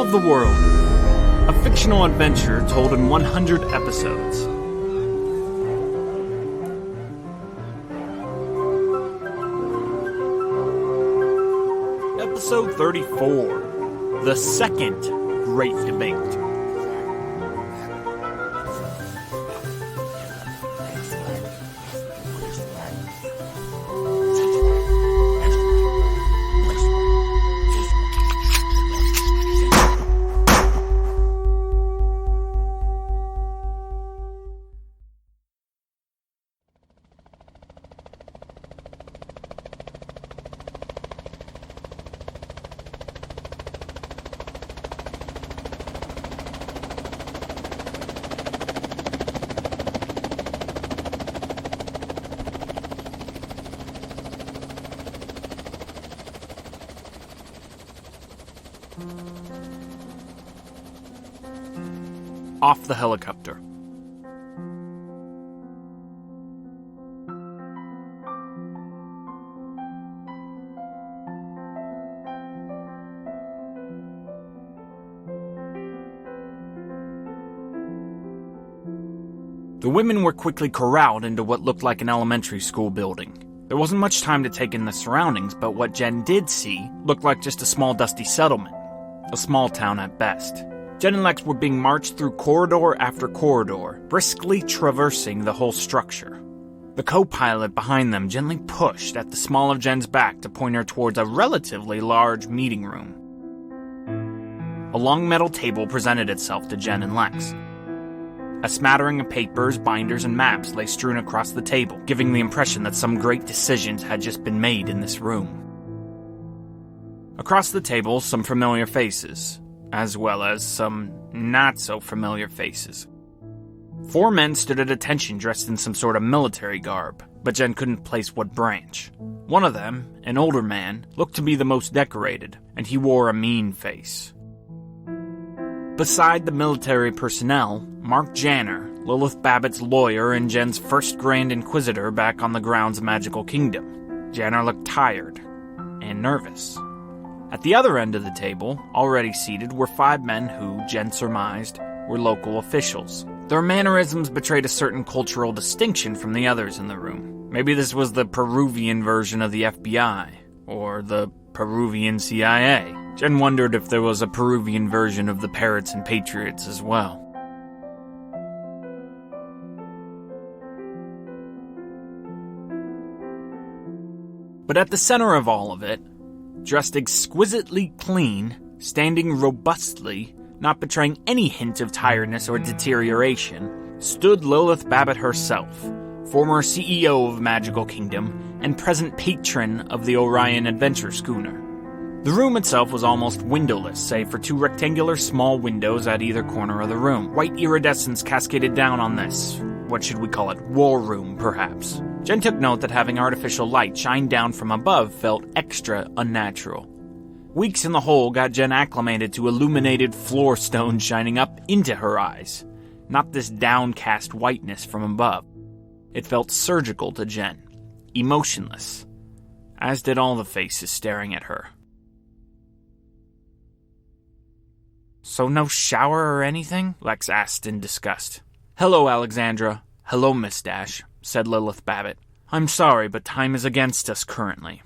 of the World, a fictional adventure told in 100 episodes. Episode 34, The Second Great Debate. Off the helicopter. The women were quickly corralled into what looked like an elementary school building. There wasn't much time to take in the surroundings, but what Jenn did see looked like just a small dusty settlement. A small town at best. Jenn and Lex were being marched through corridor after corridor, briskly traversing the whole structure. The co-pilot behind them gently pushed at the small of Jenn's back to point her towards a relatively large meeting room. A long metal table presented itself to Jenn and Lex. A smattering of papers, binders, and maps lay strewn across the table, giving the impression that some great decisions had just been made in this room. Across the table, some familiar faces, as well as some not-so-familiar faces. 4 men stood at attention dressed in some sort of military garb, but Jenn couldn't place what branch. One of them, an older man, looked to be the most decorated, and he wore a mean face. Beside the military personnel, Mark Janner, Lilith Babbitt's lawyer and Jenn's first Grand Inquisitor back on the grounds of Magical Kingdom. Janner looked tired and nervous. At the other end of the table, already seated, were 5 men who, Jenn surmised, were local officials. Their mannerisms betrayed a certain cultural distinction from the others in the room. Maybe this was the Peruvian version of the FBI, or the Peruvian CIA. Jenn wondered if there was a Peruvian version of the Parrots and Patriots as well. But at the center of all of it, dressed exquisitely clean, standing robustly, not betraying any hint of tiredness or deterioration, stood Lilith Babbitt herself, former CEO of Magical Kingdom and present patron of the Orion Adventure Schooner. The room itself was almost windowless, save for 2 rectangular small windows at either corner of the room. White iridescence cascaded down on this, what should we call it, war room, perhaps. Jenn took note that having artificial light shine down from above felt extra unnatural. Weeks in the hole got Jenn acclimated to illuminated floor stones shining up into her eyes, not this downcast whiteness from above. It felt surgical to Jenn, emotionless, as did all the faces staring at her. "So no shower or anything?" Lex asked in disgust. "Hello, Alexandra. Hello, Miss Dash," said Lilith Babbitt. "I'm sorry, but time is against us currently.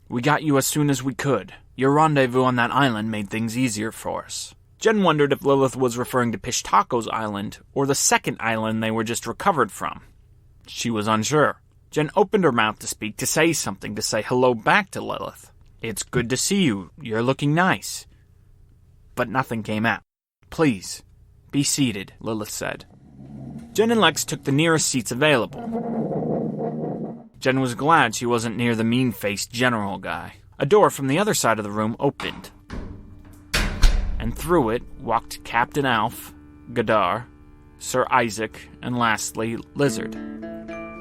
We got you as soon as we could. Your rendezvous on that island made things easier for us." Jenn wondered if Lilith was referring to Pishtaco's island, or the second island they were just recovered from. She was unsure. Jenn opened her mouth to speak, to say something, to say hello back to Lilith. "It's good to see you. You're looking nice." But nothing came out. "Please, be seated," Lilith said. Jenn and Lex took the nearest seats available. Jenn was glad she wasn't near the mean-faced general guy. A door from the other side of the room opened, and through it walked Captain Alf, Gadar, Sir Isaac, and lastly, Lizard.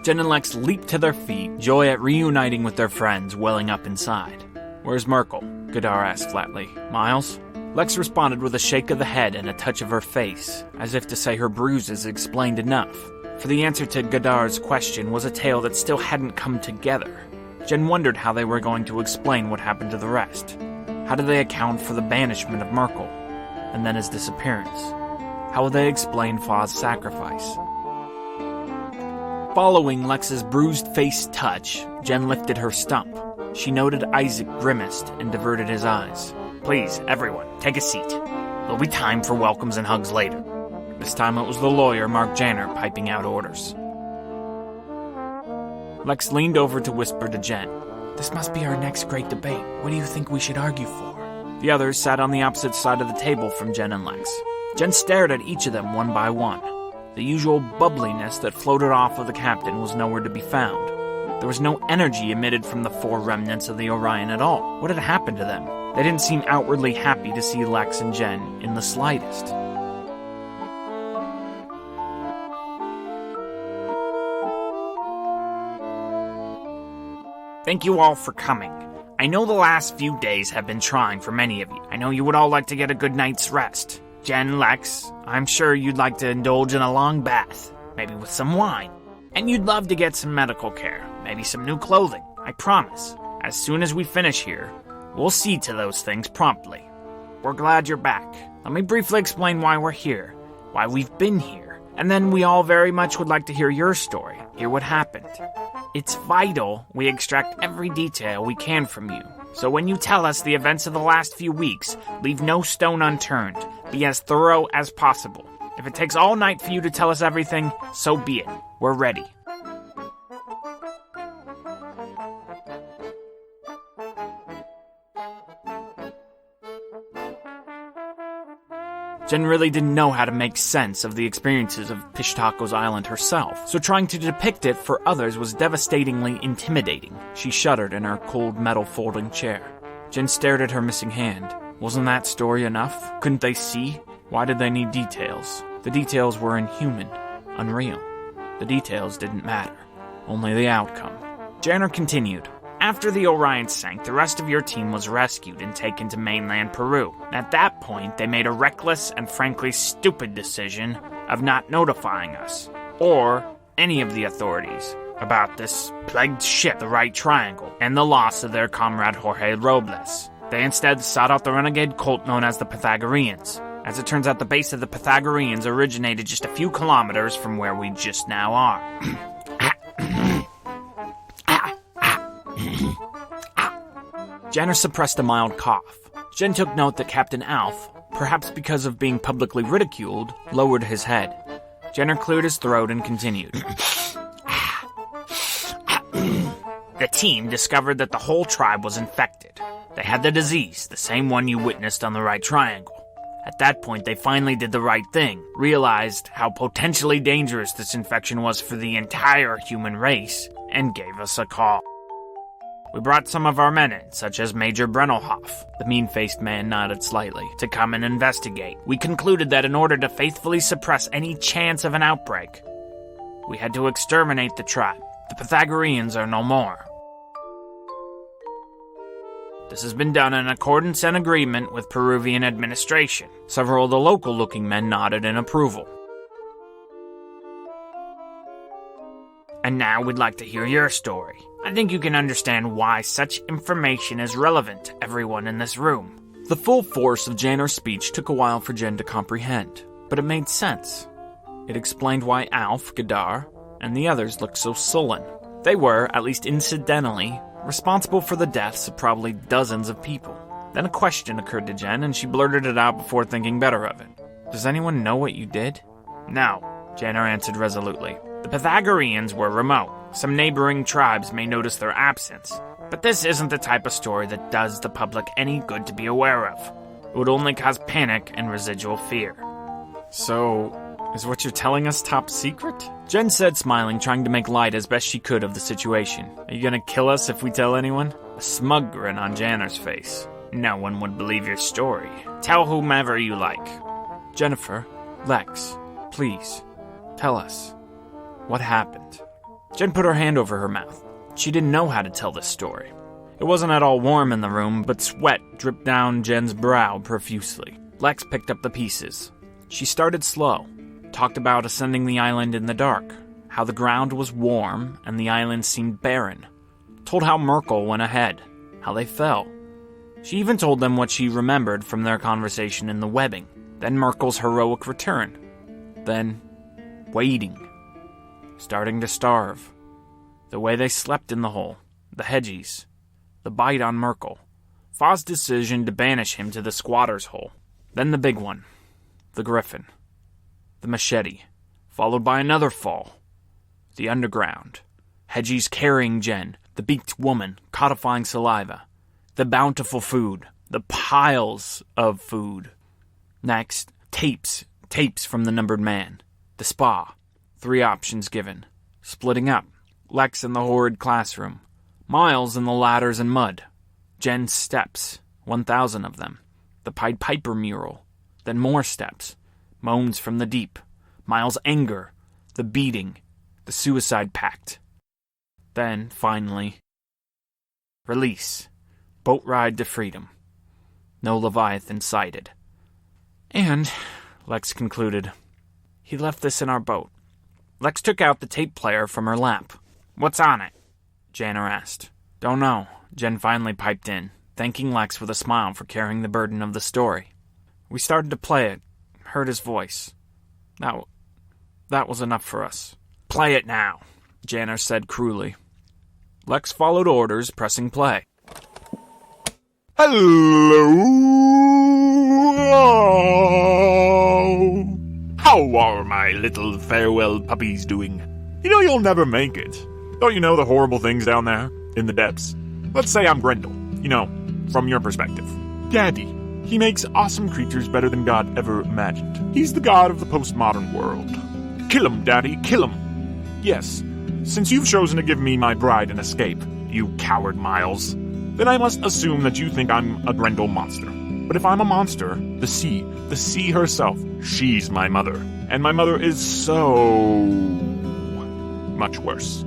Jenn and Lex leaped to their feet, joy at reuniting with their friends welling up inside. "Where's Merkel?" Gadar asked flatly. "Miles?" Lex responded with a shake of the head and a touch of her face, as if to say her bruises explained enough. For the answer to Gadar's question was a tale that still hadn't come together. Jenn wondered how they were going to explain what happened to the rest. How did they account for the banishment of Merkel? and then his disappearance. How will they explain Fa's sacrifice? Following Lex's bruised-faced touch, Jenn lifted her stump. She noted Isaac grimaced and diverted his eyes. Please, everyone, take a seat. There'll be time for welcomes and hugs later. This time it was the lawyer, Mark Janner, piping out orders. Lex leaned over to whisper to Jenn. This must be our next great debate. What do you think we should argue for? The others sat on the opposite side of the table from Jenn and Lex. Jenn stared at each of them one by one. The usual bubbliness that floated off of the captain was nowhere to be found. There was no energy emitted from the four remnants of the Orion at all. What had happened to them? They didn't seem outwardly happy to see Lex and Jenn in the slightest. Thank you all for coming. I know the last few days have been trying for many of you. I know you would all like to get a good night's rest. Jenn, Lex, I'm sure you'd like to indulge in a long bath, maybe with some wine. And you'd love to get some medical care, maybe some new clothing. I promise, as soon as we finish here, we'll see to those things promptly. We're glad you're back. Let me briefly explain why we're here, why we've been here, and then we all very much would like to hear your story, hear what happened. It's vital we extract every detail we can from you. So when you tell us the events of the last few weeks, leave no stone unturned. Be as thorough as possible. If it takes all night for you to tell us everything, so be it. We're ready. Jenn really didn't know how to make sense of the experiences of Pishtako's Island herself, so trying to depict it for others was devastatingly intimidating. She shuddered in her cold metal folding chair. Jenn stared at her missing hand. Wasn't that story enough? Couldn't they see? Why did they need details? The details were inhuman, unreal. The details didn't matter, only the outcome. Janner continued. After the Orion sank, the rest of your team was rescued and taken to mainland Peru. At that point, they made a reckless and frankly stupid decision of not notifying us, or any of the authorities, about this plagued ship, the Right Triangle, and the loss of their comrade Jorge Robles. They instead sought out the renegade cult known as the Pythagoreans. As it turns out, the base of the Pythagoreans originated just a few kilometers from where we just now are. Janner suppressed a mild cough. Jenn took note that Captain Alf, perhaps because of being publicly ridiculed, lowered his head. Janner cleared his throat and continued. The team discovered that the whole tribe was infected. They had the disease, the same one you witnessed on the Right Triangle. At that point, they finally did the right thing, realized how potentially dangerous this infection was for the entire human race, and gave us a call. We brought some of our men in, such as Major Brennelhoff, the mean-faced man nodded slightly, to come and investigate. We concluded that in order to faithfully suppress any chance of an outbreak, we had to exterminate the tribe. The Pythagoreans are no more. This has been done in accordance and agreement with Peruvian administration. Several of the local-looking men nodded in approval. And now we'd like to hear your story. I think you can understand why such information is relevant to everyone in this room. The full force of Janner's speech took a while for Jenn to comprehend, but it made sense. It explained why Alf, Gadar, and the others looked so sullen. They were, at least incidentally, responsible for the deaths of probably dozens of people. Then a question occurred to Jenn, and she blurted it out before thinking better of it. Does anyone know what you did? No, Janner answered resolutely. The Pythagoreans were remote. Some neighboring tribes may notice their absence, but this isn't the type of story that does the public any good to be aware of. It would only cause panic and residual fear. So, is what you're telling us top secret? Jenn said, smiling, trying to make light as best she could of the situation. Are you gonna kill us if we tell anyone? A smug grin on Janner's face. No one would believe your story. Tell whomever you like. Jennifer, Lex, please, tell us. What happened? Jenn put her hand over her mouth. She didn't know how to tell this story. It wasn't at all warm in the room, but sweat dripped down Jen's brow profusely. Lex picked up the pieces. She started slow, talked about ascending the island in the dark, how the ground was warm and the island seemed barren, told how Merkel went ahead, how they fell. She even told them what she remembered from their conversation in the webbing. Then Merkel's heroic return. Then waiting. Starting to starve. The way they slept in the hole. The hedgies. The bite on Merkel. Fa's decision to banish him to the squatter's hole. Then the big one. The griffin. The machete. Followed by another fall. The underground. Hedgies carrying Jenn. The beaked woman codifying saliva. The bountiful food. The piles of food. Next, tapes from the numbered man. The spa. 3 options given. Splitting up. Lex in the horrid classroom. Miles in the ladders and mud. Jenn's steps. 1,000 of them. The Pied Piper mural. Then more steps. Moans from the deep. Miles' anger. The beating. The suicide pact. Then, finally, release. Boat ride to freedom. No Leviathan sighted. And, Lex concluded, he left this in our boat. Lex took out the tape player from her lap. What's on it? Janner asked. Don't know. Jenn finally piped in, thanking Lex with a smile for carrying the burden of the story. We started to play it, heard his voice. That was enough for us. Play it now, Janner said cruelly. Lex followed orders, pressing play. Hello! How are my little farewell puppies doing? You know you'll never make it. Don't you know the horrible things down there, in the depths? Let's say I'm Grendel, you know, from your perspective. Daddy, he makes awesome creatures better than God ever imagined. He's the god of the postmodern world. Kill him, Daddy, kill him. Yes, since you've chosen to give me my bride an escape, you coward Miles, then I must assume that you think I'm a Grendel monster. But if I'm a monster, the sea herself, she's my mother. And my mother is so much worse.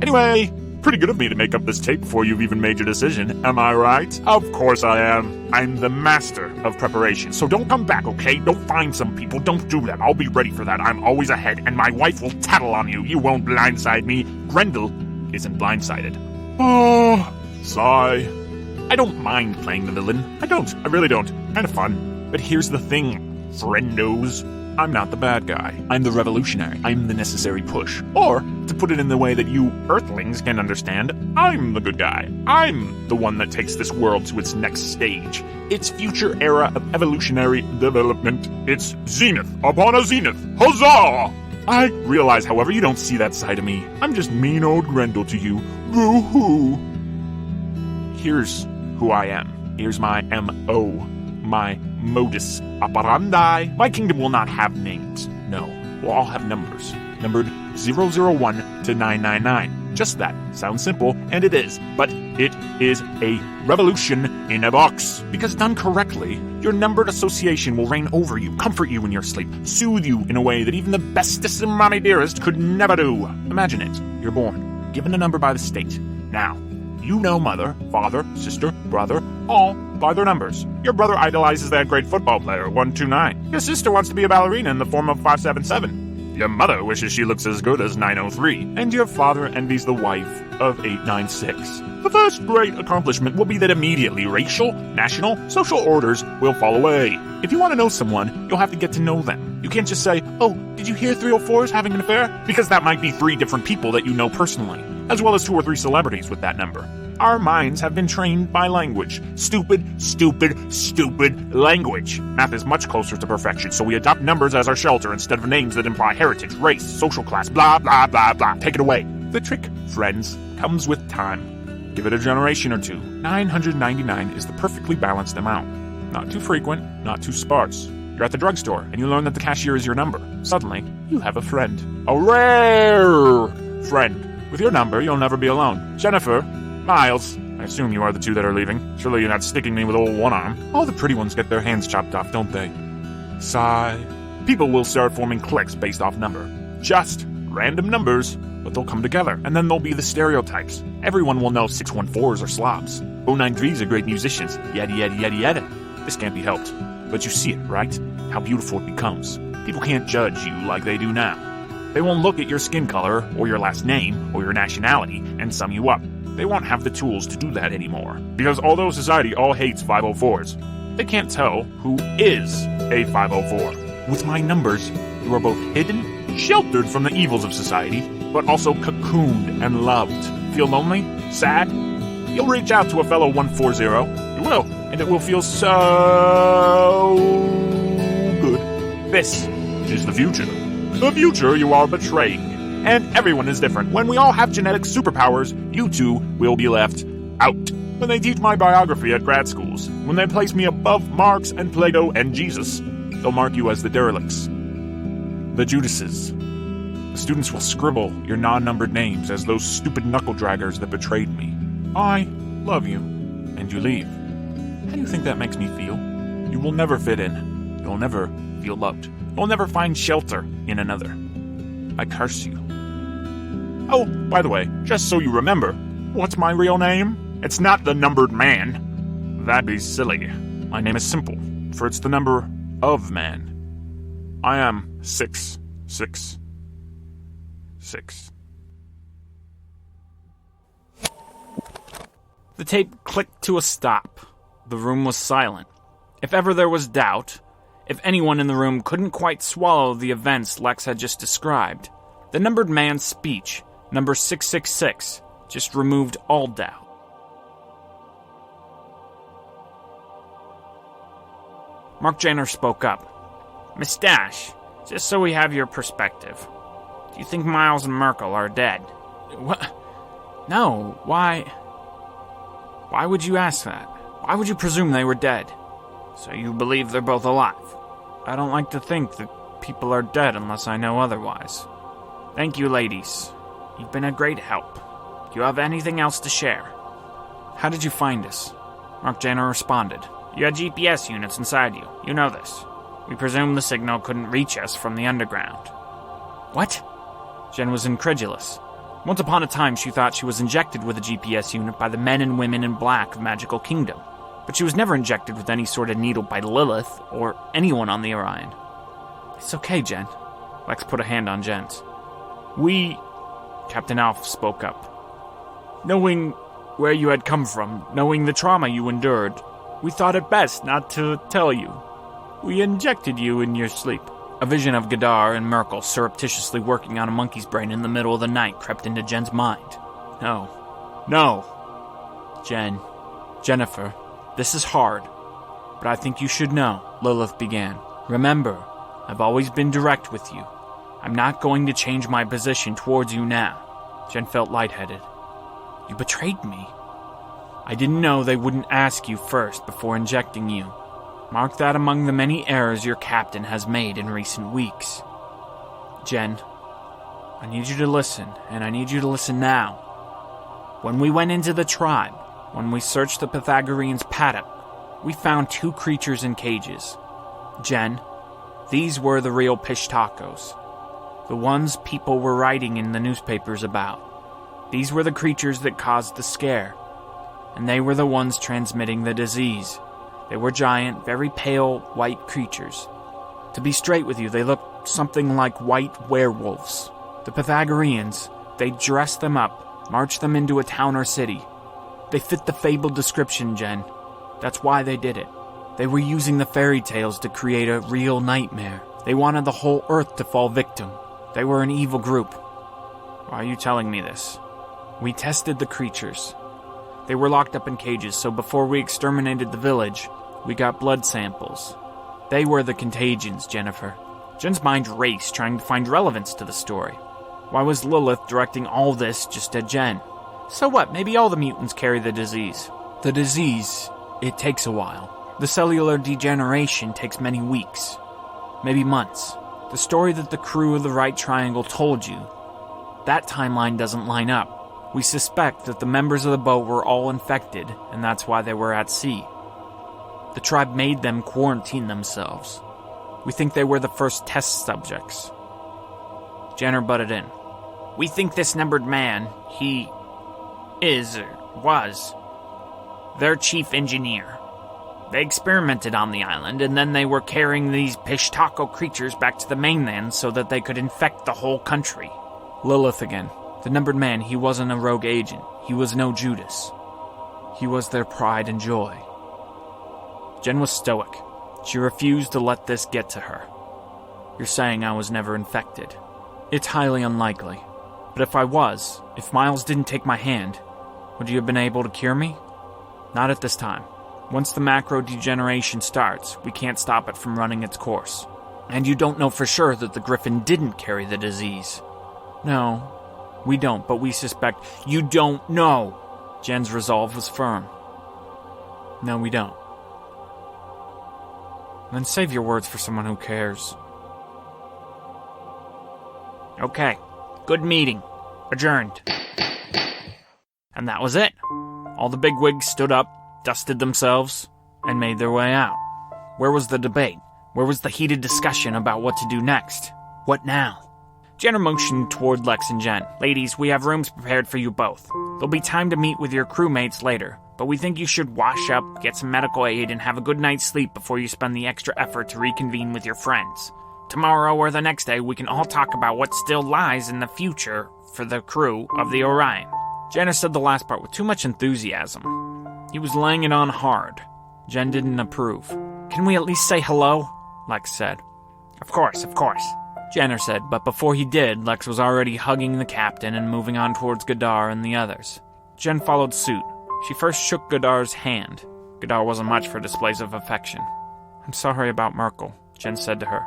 Anyway, pretty good of me to make up this tape before you've even made your decision, am I right? Of course I am. I'm the master of preparation, so don't come back, okay? Don't find some people, don't do that. I'll be ready for that. I'm always ahead, and my wife will tattle on you. You won't blindside me. Grendel isn't blindsided. Oh, sigh. I don't mind playing the villain. I really don't. Kind of fun. But here's the thing, friendos. I'm not the bad guy. I'm the revolutionary. I'm the necessary push. Or, to put it in the way that you Earthlings can understand, I'm the good guy. I'm the one that takes this world to its next stage. Its future era of evolutionary development. It's zenith upon a zenith. Huzzah! I realize, however, you don't see that side of me. I'm just mean old Grendel to you. Boo-hoo. Here's who I am. Here's my M.O., my modus operandi. My kingdom will not have names. No, we'll all have numbers. Numbered 001 to 999. Just that. Sounds simple, and it is. But it is a revolution in a box. Because done correctly, your numbered association will reign over you, comfort you in your sleep, soothe you in a way that even the bestest of mommy dearest could never do. Imagine it. You're born, given a number by the state. Now, you know mother, father, sister, brother, all by their numbers. Your brother idolizes that great football player, 129. Your sister wants to be a ballerina in the form of 577. Your mother wishes she looks as good as 903. And your father envies the wife of 896. The first great accomplishment will be that immediately racial, national, social orders will fall away. If you want to know someone, you'll have to get to know them. You can't just say, oh, did you hear 304 is having an affair? Because that might be 3 different people that you know personally, as well as 2 or 3 celebrities with that number. Our minds have been trained by language. Stupid language. Math is much closer to perfection, so we adopt numbers as our shelter instead of names that imply heritage, race, social class, blah, blah, blah, blah. Take it away. The trick, friends, comes with time. Give it a generation or 2. 999 is the perfectly balanced amount. Not too frequent, not too sparse. You're at the drugstore, and you learn that the cashier is your number. Suddenly, you have a friend. A rare friend. With your number, you'll never be alone. Jennifer, Miles, I assume you are the 2 that are leaving. Surely you're not sticking me with old one arm. All the pretty ones get their hands chopped off, don't they? Sigh. People will start forming cliques based off number. Just random numbers, but they'll come together, and then there'll be the stereotypes. Everyone will know 614s are slobs. 093s are great musicians. Yada yada yada yada. This can't be helped. But you see it, right? How beautiful it becomes. People can't judge you like they do now. They won't look at your skin color, or your last name, or your nationality, and sum you up. They won't have the tools to do that anymore. Because although society all hates 504s, They can't tell who is A504. With my numbers, you are both hidden, sheltered from the evils of society, but also cocooned and loved. Feel lonely? Sad? You'll reach out to a fellow 140. You will, and it will feel so good. This is the future. The future you are betraying. And everyone is different. When we all have genetic superpowers, you two will be left out. When they teach my biography at grad schools, when they place me above Marx and Plato and Jesus, they'll mark you as the derelicts, the Judases. The students will scribble your non-numbered names as those stupid knuckle-draggers that betrayed me. I love you, and you leave. How do you think that makes me feel? You will never fit in. You'll never feel loved. You'll never find shelter in another. I curse you. Oh, by the way, just so you remember, what's my real name? It's not the numbered man. That'd be silly. My name is simple, for it's the number of man. I am 666. The tape clicked to a stop. The room was silent. If ever there was doubt, if anyone in the room couldn't quite swallow the events Lex had just described, the numbered man's speech, number 666, just removed all doubt. Mark Jenner spoke up. Miss Dash, just so we have your perspective, do you think Miles and Merkel are dead? What? No, why? Why would you ask that? Why would you presume they were dead? So you believe they're both alive? I don't like to think that people are dead unless I know otherwise. Thank you, ladies. You've been a great help. Do you have anything else to share? How did you find us? Mark Jenner responded. You had GPS units inside you. You know this. We presume the signal couldn't reach us from the underground. What? Jenn was incredulous. Once upon a time, she thought she was injected with a GPS unit by the men and women in black of Magical Kingdom. But she was never injected with any sort of needle by Lilith or anyone on the Orion. It's okay, Jenn. Lex put a hand on Jenn's. Captain Alf spoke up. Knowing where you had come from, knowing the trauma you endured, we thought it best not to tell you. We injected you in your sleep. A vision of Gadar and Merkel surreptitiously working on a monkey's brain in the middle of the night crept into Jenn's mind. No. Jennifer, this is hard, but I think you should know, Lilith began. Remember, I've always been direct with you. I'm not going to change my position towards you now. Jenn felt lightheaded. You betrayed me. I didn't know they wouldn't ask you first before injecting you. Mark that among the many errors your captain has made in recent weeks. Jenn, I need you to listen, and I need you to listen now. When we went into the tribe, when we searched the Pythagoreans' paddock, we found 2 creatures in cages. Jenn, these were the real Pishtacos. The ones people were writing in the newspapers about. These were the creatures that caused the scare. And they were the ones transmitting the disease. They were giant, very pale, white creatures. To be straight with you, they looked something like white werewolves. The Pythagoreans, they dressed them up, marched them into a town or city. They fit the fabled description, Jenn. That's why they did it. They were using the fairy tales to create a real nightmare. They wanted the whole Earth to fall victim. They were an evil group. Why are you telling me this? We tested the creatures. They were locked up in cages, so before we exterminated the village, we got blood samples. They were the contagions, Jennifer. Jenn's mind raced, trying to find relevance to the story. Why was Lilith directing all this just at Jenn? So what, maybe all the mutants carry the disease. The disease, it takes a while. The cellular degeneration takes many weeks, maybe months. The story that the crew of the Right Triangle told you, that timeline doesn't line up. We suspect that the members of the boat were all infected, and that's why they were at sea. The tribe made them quarantine themselves. We think they were the first test subjects. Jenner butted in. We think this numbered man, he was their chief engineer. They experimented on the island, and then they were carrying these Pishtako creatures back to the mainland so that they could infect the whole country. Lilith again. The numbered man, he wasn't a rogue agent. He was no Judas. He was their pride and joy. Jenn was stoic. She refused to let this get to her. You're saying I was never infected. It's highly unlikely. But if I was, if Miles didn't take my hand, would you have been able to cure me? Not at this time. Once the macro degeneration starts, we can't stop it from running its course. And you don't know for sure that the Griffin didn't carry the disease. No, we don't, but we suspect. You don't know! Jenn's resolve was firm. No, we don't. Then save your words for someone who cares. Okay, good meeting. Adjourned. And that was it. All the bigwigs stood up, dusted themselves, and made their way out. Where was the debate? Where was the heated discussion about what to do next? What now? Jenner motioned toward Lex and Jenn. Ladies, we have rooms prepared for you both. There'll be time to meet with your crewmates later, but we think you should wash up, get some medical aid, and have a good night's sleep before you spend the extra effort to reconvene with your friends. Tomorrow or the next day, we can all talk about what still lies in the future for the crew of the Orion. Jenner said the last part with too much enthusiasm. He was laying it on hard. Jenn didn't approve. Can we at least say hello? Lex said. Of course. Jenner said, but before he did, Lex was already hugging the captain and moving on towards Godar and the others. Jenn followed suit. She first shook Godar's hand. Godar wasn't much for displays of affection. I'm sorry about Merkel, Jenn said to her.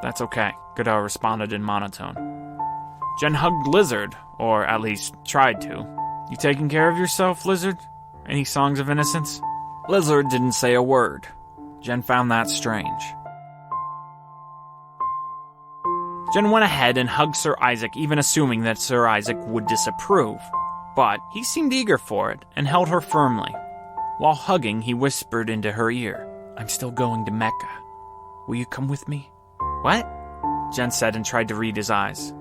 That's okay, Godar responded in monotone. Jenn hugged Lizard, or at least tried to. You taking care of yourself, Lizard? Any songs of innocence? Lizard didn't say a word. Jenn found that strange. Jenn went ahead and hugged Sir Isaac, even assuming that Sir Isaac would disapprove. But he seemed eager for it and held her firmly. While hugging, he whispered into her ear, I'm still going to Mecca. Will you come with me? What? Jenn said and tried to read his eyes.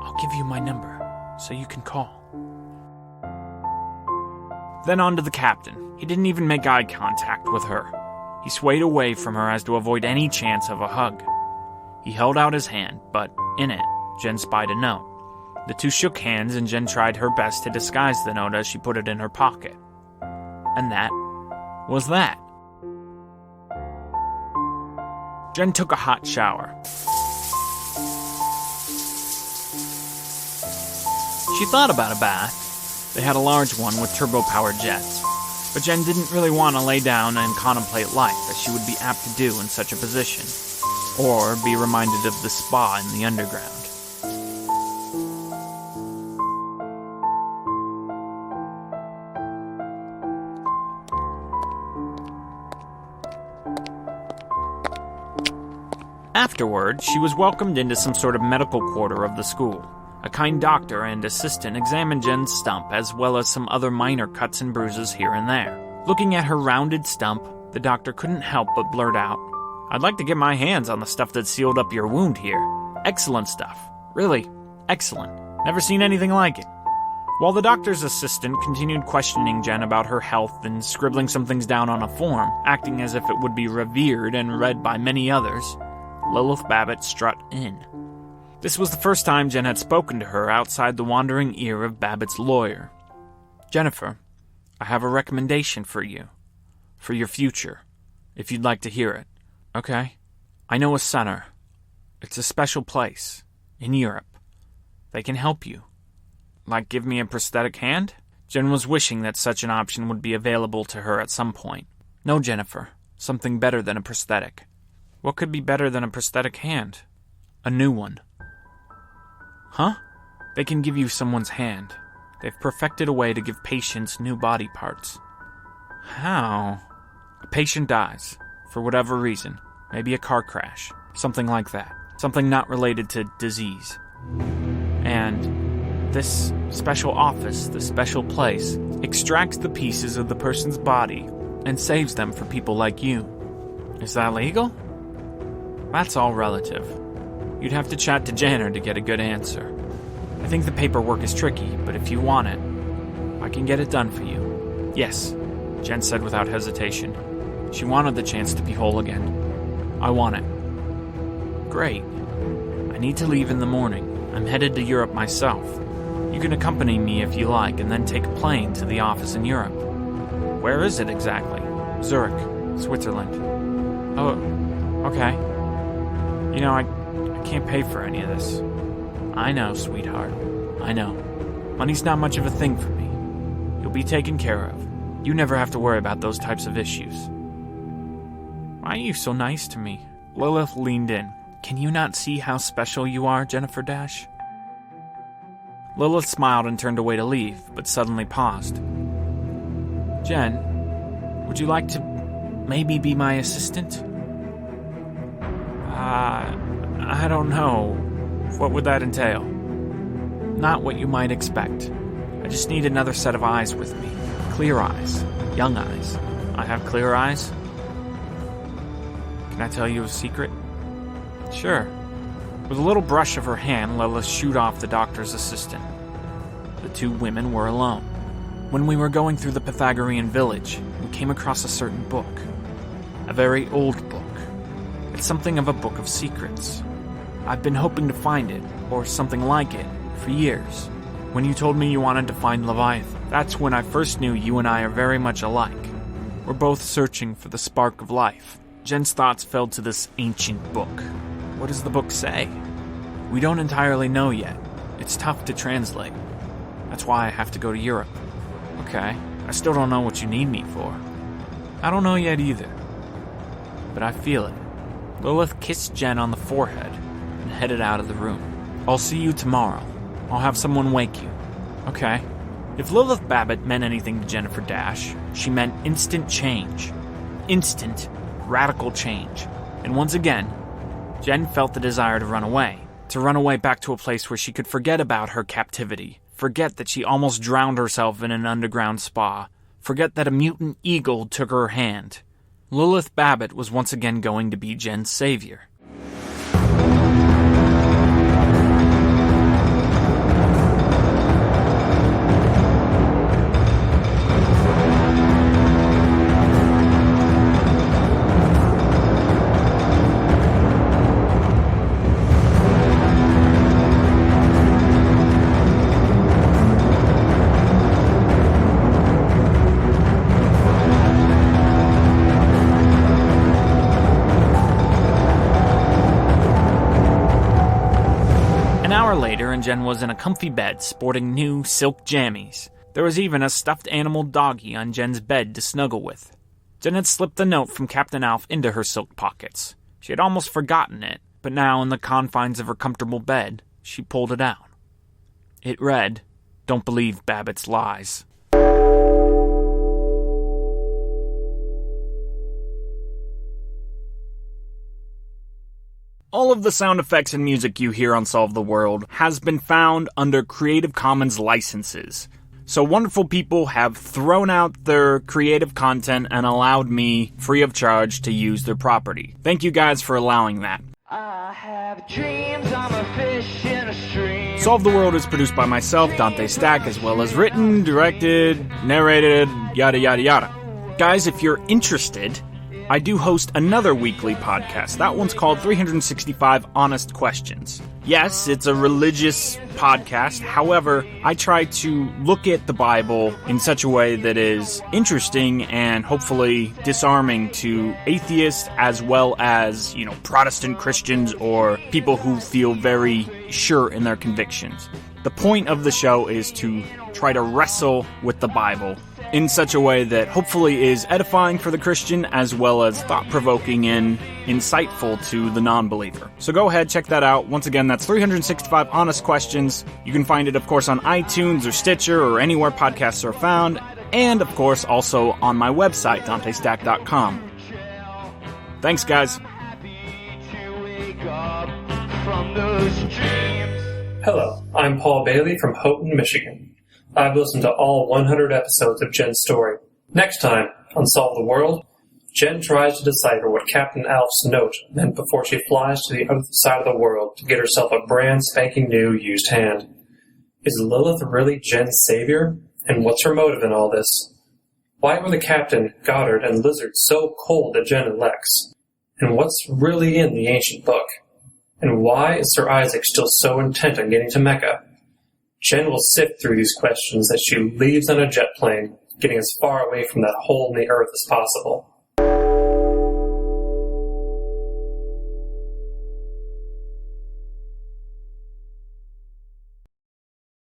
I'll give you my number, so you can call. Then on to the captain. He didn't even make eye contact with her. He swayed away from her as to avoid any chance of a hug. He held out his hand, but in it, Jenn spied a note. The two shook hands, and Jenn tried her best to disguise the note as she put it in her pocket. And that was that. Jenn took a hot shower. She thought about a bath. They had a large one with turbo-powered jets. But Jenn didn't really want to lay down and contemplate life, as she would be apt to do in such a position. Or be reminded of the spa in the underground. Afterward, she was welcomed into some sort of medical quarter of the school. A kind doctor and assistant examined Jenn's stump, as well as some other minor cuts and bruises here and there. Looking at her rounded stump, the doctor couldn't help but blurt out, I'd like to get my hands on the stuff that sealed up your wound here. Excellent stuff. Really, excellent. Never seen anything like it. While the doctor's assistant continued questioning Jenn about her health and scribbling some things down on a form, acting as if it would be revered and read by many others, Lilith Babbitt strut in. This was the first time Jenn had spoken to her outside the wandering ear of Babbitt's lawyer. Jennifer, I have a recommendation for you. For your future, if you'd like to hear it. Okay. I know a center. It's a special place. In Europe. They can help you. Like give me a prosthetic hand? Jenn was wishing that such an option would be available to her at some point. No, Jennifer. Something better than a prosthetic. What could be better than a prosthetic hand? A new one. Huh? They can give you someone's hand. They've perfected a way to give patients new body parts. How? A patient dies. For whatever reason. Maybe a car crash. Something like that. Something not related to disease. And this special office, this special place, extracts the pieces of the person's body and saves them for people like you. Is that legal? That's all relative. You'd have to chat to Janner to get a good answer. I think the paperwork is tricky, but if you want it, I can get it done for you. Yes, Jenn said without hesitation. She wanted the chance to be whole again. I want it. Great. I need to leave in the morning. I'm headed to Europe myself. You can accompany me if you like, and then take a plane to the office in Europe. Where is it exactly? Zurich. Switzerland. Oh, okay. You know, I can't pay for any of this. I know, sweetheart. I know. Money's not much of a thing for me. You'll be taken care of. You never have to worry about those types of issues. Why are you so nice to me? Lilith leaned in. Can you not see how special you are, Jennifer Dash? Lilith smiled and turned away to leave, but suddenly paused. Jenn, would you like to maybe be my assistant? I don't know. What would that entail? Not what you might expect. I just need another set of eyes with me. Clear eyes. Young eyes. I have clear eyes? Can I tell you a secret? Sure. With a little brush of her hand, Lilith shooed off the doctor's assistant. The two women were alone. When we were going through the Pythagorean village, we came across a certain book. A very old book. It's something of a book of secrets. I've been hoping to find it, or something like it, for years. When you told me you wanted to find Leviathan, that's when I first knew you and I are very much alike. We're both searching for the spark of life. Jenn's thoughts fell to this ancient book. What does the book say? We don't entirely know yet. It's tough to translate. That's why I have to go to Europe. Okay, I still don't know what you need me for. I don't know yet either. But I feel it. Lilith kissed Jenn on the forehead and headed out of the room. I'll see you tomorrow. I'll have someone wake you. Okay. If Lilith Babbitt meant anything to Jennifer Dash, she meant instant change. Instant, radical change. And once again, Jenn felt the desire to run away back to a place where she could forget about her captivity, forget that she almost drowned herself in an underground spa, forget that a mutant eagle took her hand. Lilith Babbitt was once again going to be Jenn's savior. Later, and Jenn was in a comfy bed sporting new silk jammies. There was even a stuffed animal doggy on Jenn's bed to snuggle with. Jenn had slipped the note from Captain Alf into her silk pockets. She had almost forgotten it, but now in the confines of her comfortable bed, she pulled it out. It read, "Don't believe Babbitt's lies." All of the sound effects and music you hear on Solve the World has been found under Creative Commons licenses. So wonderful people have thrown out their creative content and allowed me, free of charge, to use their property. Thank you guys for allowing that. I have dreams, I'm a fish in a stream. Solve the World is produced by myself, Dante Stack, as well as written, directed, narrated, yada yada yada. Guys, if you're interested, I do host another weekly podcast. That one's called 365 Honest Questions. Yes, it's a religious podcast. However, I try to look at the Bible in such a way that is interesting and hopefully disarming to atheists as well as, Protestant Christians or people who feel very sure in their convictions. The point of the show is to try to wrestle with the Bible in such a way that hopefully is edifying for the Christian as well as thought-provoking and insightful to the non-believer. So go ahead, check that out. Once again, that's 365 Honest Questions. You can find it, of course, on iTunes or Stitcher or anywhere podcasts are found. And, of course, also on my website, DanteStack.com. Thanks, guys. Hello, I'm Paul Bailey from Houghton, Michigan. I've listened to all 100 episodes of Jenn's story. Next time, on Solve the World, Jenn tries to decipher what Captain Alf's note meant before she flies to the other side of the world to get herself a brand spanking new used hand. Is Lilith really Jenn's savior? And what's her motive in all this? Why were the Captain, Goddard, and Lizard so cold to Jenn and Lex? And what's really in the ancient book? And why is Sir Isaac still so intent on getting to Mecca? Jenn will sift through these questions as she leaves on a jet plane, getting as far away from that hole in the earth as possible.